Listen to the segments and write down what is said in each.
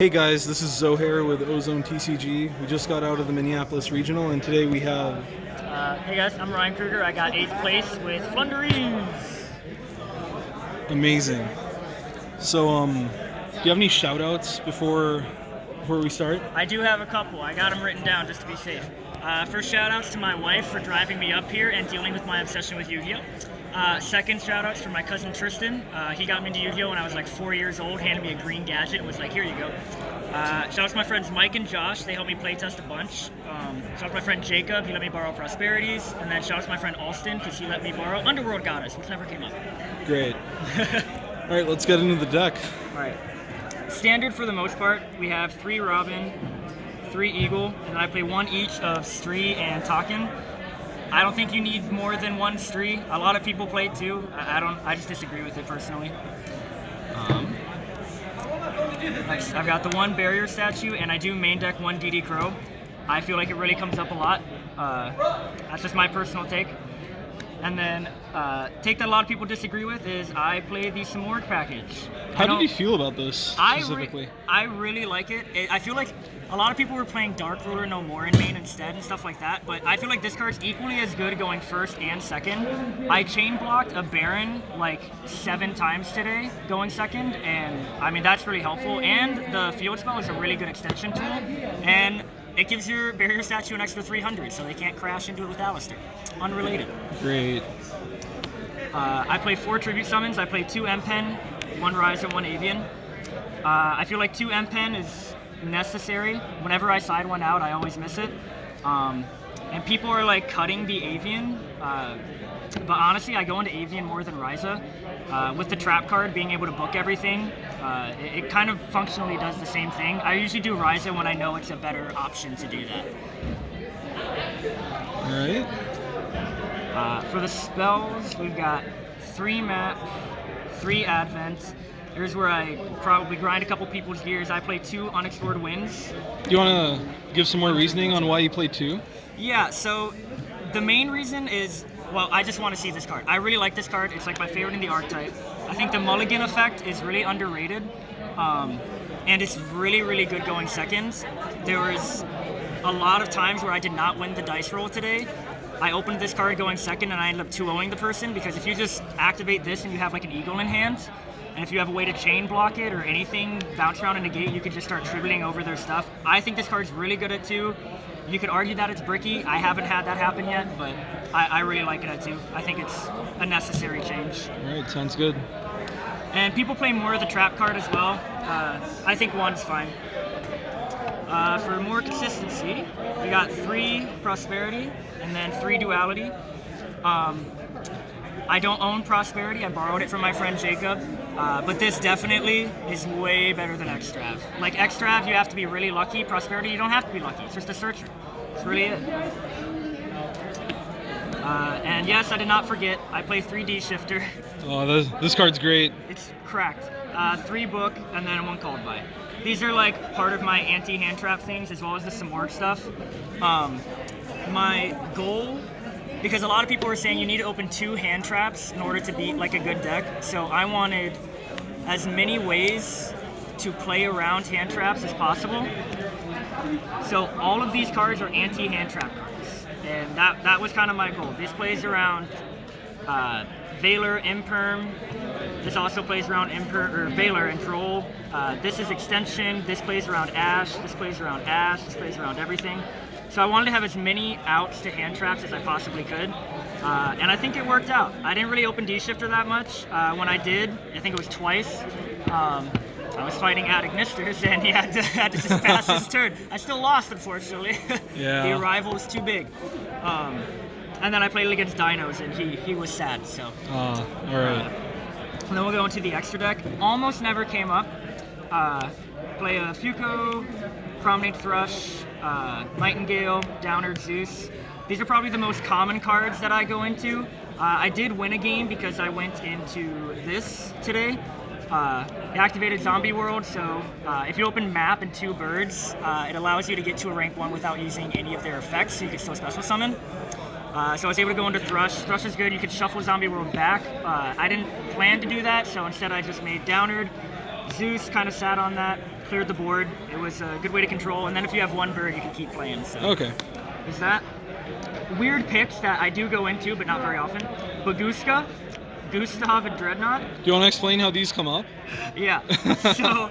Hey guys, this is Zohair with OzoneTCG. We just got out of the Minneapolis Regional, and today we have... Hey guys, I'm Ryan Krueger. I got 8th place with Floowandereeze. Amazing. So, do you have any shout-outs before we start? I do have a couple. I got them written down just to be safe. First shout-outs to my wife for driving me up here and dealing with my obsession with Yugioh. Second shout-outs for my cousin Tristan. He got me into Yugioh when I was like 4 years old, handed me a green gadget and was like, here you go. Shout-outs to my friends Mike and Josh. They helped me playtest a bunch. Shout-out to my friend Jacob. He let me borrow Prosperities. And then shout-out to my friend Alston because he let me borrow Underworld Goddess, which never came up. Great. All right, let's get into the deck. All right. Standard for the most part. We have 3 Robin, 3 Eagle, and I play 1 each of Stree and Taken. I don't think you need more than 1 Stree. A lot of people play 2. I just disagree with it personally. I've got the 1 Barrier statue, and I do main deck 1 DD Crow. I feel like it really comes up a lot. That's just my personal take. And then, take that a lot of people disagree with is I play the Samorg package. How did you feel about this specifically? I really like it. I feel like a lot of people were playing Dark Ruler No More in main instead and stuff like that, but I feel like this card's equally as good going first and second. I chain blocked a Baron like 7 times today going second, and I mean that's really helpful. And the field spell is a really good extension tool, and it gives your barrier statue an extra 300, so they can't crash into it with Alistair. Unrelated. Great. I play 4 tribute summons. I play 2 M-Pen, 1 Rise, and 1 Avian. I feel like 2 M-Pen is necessary. Whenever I side one out, I always miss it. And people are like cutting the Avian, but honestly, I go into Avian more than Ryza. With the trap card being able to book everything, it kind of functionally does the same thing. I usually do Ryza when I know it's a better option to do that. Alright. For the spells, we've got 3 Map, 3 Advent. Here's where I probably grind a couple people's gears. I play 2 Unexplored Winds. Do you want to give some more reasoning on why you play 2? Yeah, so the main reason is, well, I just want to see this card. I really like this card. It's like my favorite in the archetype. I think the Mulligan effect is really underrated, and it's really, really good going second. There was a lot of times where I did not win the dice roll today. I opened this card going second, and I ended up 2-0ing the person, because if you just activate this and you have like an Eagle in hand, and if you have a way to chain block it or anything, bounce around in a gate, you could just start tribulating over their stuff. I think this card's really good at 2. You could argue that it's bricky. I haven't had that happen yet, but I really like it at 2. I think it's a necessary change. All right, sounds good. And people play more of the trap card as well. I think 1's fine. For more consistency, we got 3 Prosperity and then 3 Duality. I don't own Prosperity. I borrowed it from my friend Jacob. But this definitely is way better than Extrav. Like Extrav, you have to be really lucky. Prosperity, you don't have to be lucky. It's just a searcher. That's really it. And yes, I did not forget. I play 3D Shifter. Oh, this card's great. It's cracked. 3 book and then 1 called by. These are like part of my anti-hand trap things as well as the Samorg stuff. My goal, because a lot of people were saying you need to open 2 hand traps in order to beat like a good deck. So I wanted as many ways to play around hand traps as possible. So all of these cards are anti-hand trap cards. And that was kind of my goal. This plays around Valor, Imperm. This also plays around Valor and Droll. This is Extension. This plays around Ash. This plays around Ash. This plays around everything. So I wanted to have as many outs to hand traps as I possibly could. And I think it worked out. I didn't really open D-Shifter that much. When I did, I think it was twice. I was fighting Adignisters and he had to just pass his turn. I still lost, unfortunately. Yeah. The arrival was too big. And then I played against Dinos and he was sad, so. All right. And then we'll go into the extra deck. Almost never came up. Play a Fuko, Promenade Thrush, Nightingale, Downer, Zeus. These are probably the most common cards that I go into. I did win a game because I went into this today. It activated Zombie World, so if you open Map and 2 birds, it allows you to get to a rank 1 without using any of their effects, so you can still special summon. So I was able to go into Thrush. Thrush is good. You can shuffle Zombie World back. I didn't plan to do that, so instead I just made Downard. Zeus kind of sat on that. cleared the board. It was a good way to control, and then if you have one bird, you can keep playing. So Okay. is that weird picks that I do go into, but not very often. Baguska, Gustav, and Dreadnought. Do you want to explain how these come up? Yeah. So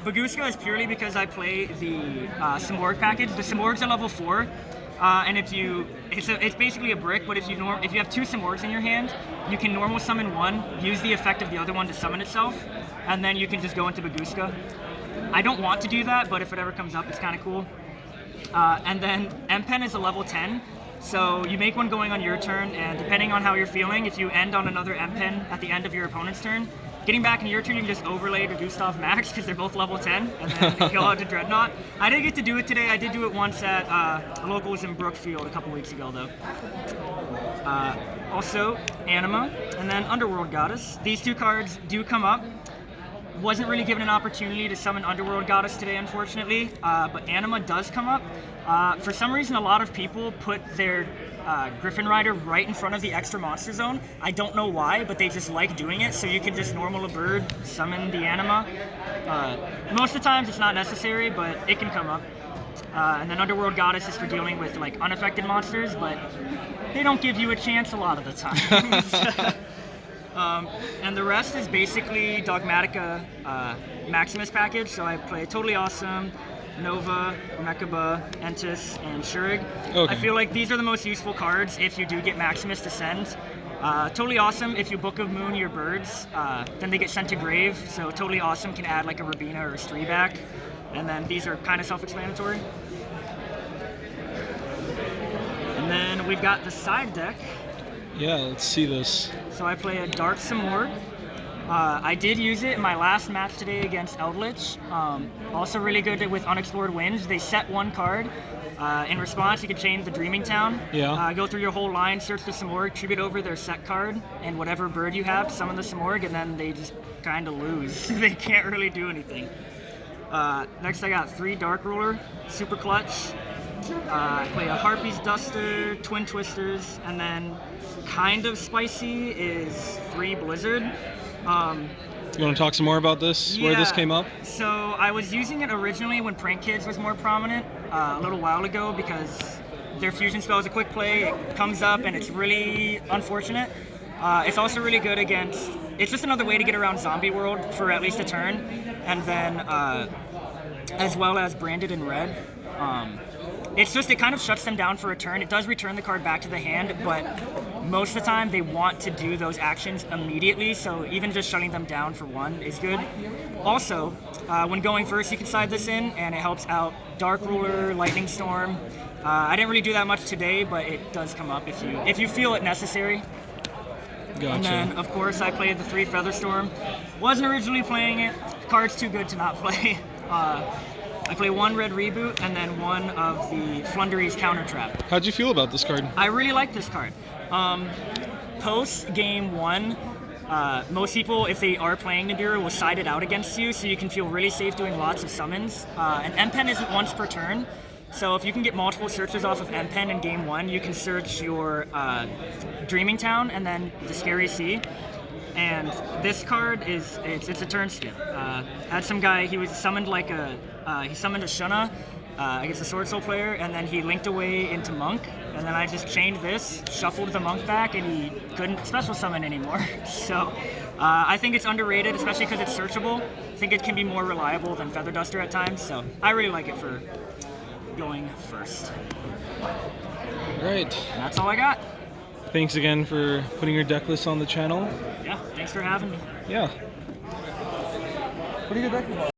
Baguska is purely because I play the Simorg package. The Simorgs are level 4, and it's basically a brick. But if you have 2 Simorgs in your hand, you can normal summon one, use the effect of the other one to summon itself, and then you can just go into Baguska. I don't want to do that, but if it ever comes up, it's kind of cool. And then M-Pen is a level 10. So you make one going on your turn, and depending on how you're feeling, if you end on another M-Pen at the end of your opponent's turn, getting back in your turn, you can just overlay to Gustav Max because they're both level 10, and then go out to Dreadnought. I didn't get to do it today. I did do it once at locals in Brookfield a couple weeks ago, though. Also, Anima, and then Underworld Goddess. These 2 cards do come up. Wasn't really given an opportunity to summon Underworld Goddess today, unfortunately, but Anima does come up. For some reason, a lot of people put their Griffin Rider right in front of the extra monster zone. I don't know why, but they just like doing it, so you can just normal a bird, summon the Anima. Most of the times it's not necessary, but it can come up. And then Underworld Goddess is for dealing with like unaffected monsters, but they don't give you a chance a lot of the time. And the rest is basically Dogmatica Maximus package. So I play Totally Awesome, Nova, Mechaba, Entis, and Shurig. Okay. I feel like these are the most useful cards if you do get Maximus to send. Totally Awesome, if you Book of Moon your birds, then they get sent to grave. So Totally Awesome can add like a Rabina or a Streeback. And then these are kind of self-explanatory. And then we've got the side deck. Yeah, let's see this. So I play a Dark Simorg. I did use it in my last match today against Eldritch. Also really good with Unexplored Winds. They set 1 card. In response, you can change the Dreaming Town. Yeah. Go through your whole line, search the Simorg, tribute over their set card, and whatever bird you have, summon the Simorg, and then they just kind of lose. They can't really do anything. Next I got 3 Dark Ruler, Super Clutch. I play a Harpy's Duster, Twin Twisters, and then kind of spicy is 3 Blizzard. You want to talk some more about this? Yeah. Where this came up? So I was using it originally when Prank Kids was more prominent a little while ago because their fusion spell is a quick play, it comes up, and it's really unfortunate. It's also really good against, it's just another way to get around Zombie World for at least a turn, and then as well as Branded in Red. It kind of shuts them down for a turn. It does return the card back to the hand, but most of the time they want to do those actions immediately, so even just shutting them down for 1 is good. Also, when going first, you can side this in, and it helps out Dark Ruler, Lightning Storm. I didn't really do that much today, but it does come up if you feel it necessary. Gotcha. And then, of course, I played the 3 Featherstorm. Wasn't originally playing it. The card's too good to not play. I play 1 Red Reboot and then 1 of the Floowandereeze Counter Trap. How'd you feel about this card? I really like this card. Post game 1, most people, if they are playing Nibiru, will side it out against you, so you can feel really safe doing lots of summons. And M-Pen isn't once per turn, so if you can get multiple searches off of M-Pen in game 1, you can search your Dreaming Town and then the Scary Sea. And this card it's a turn skip. Had some guy, he summoned a Shunna against a Sword Soul player, and then he linked away into Monk, and then I just chained this, shuffled the Monk back, and he couldn't special summon anymore. So I think it's underrated, especially because it's searchable. I think it can be more reliable than Feather Duster at times, so I really like it for going first. Great. And that's all I got. Thanks again for putting your deck list on the channel. Yeah, thanks for having me. Yeah. Pretty good deck.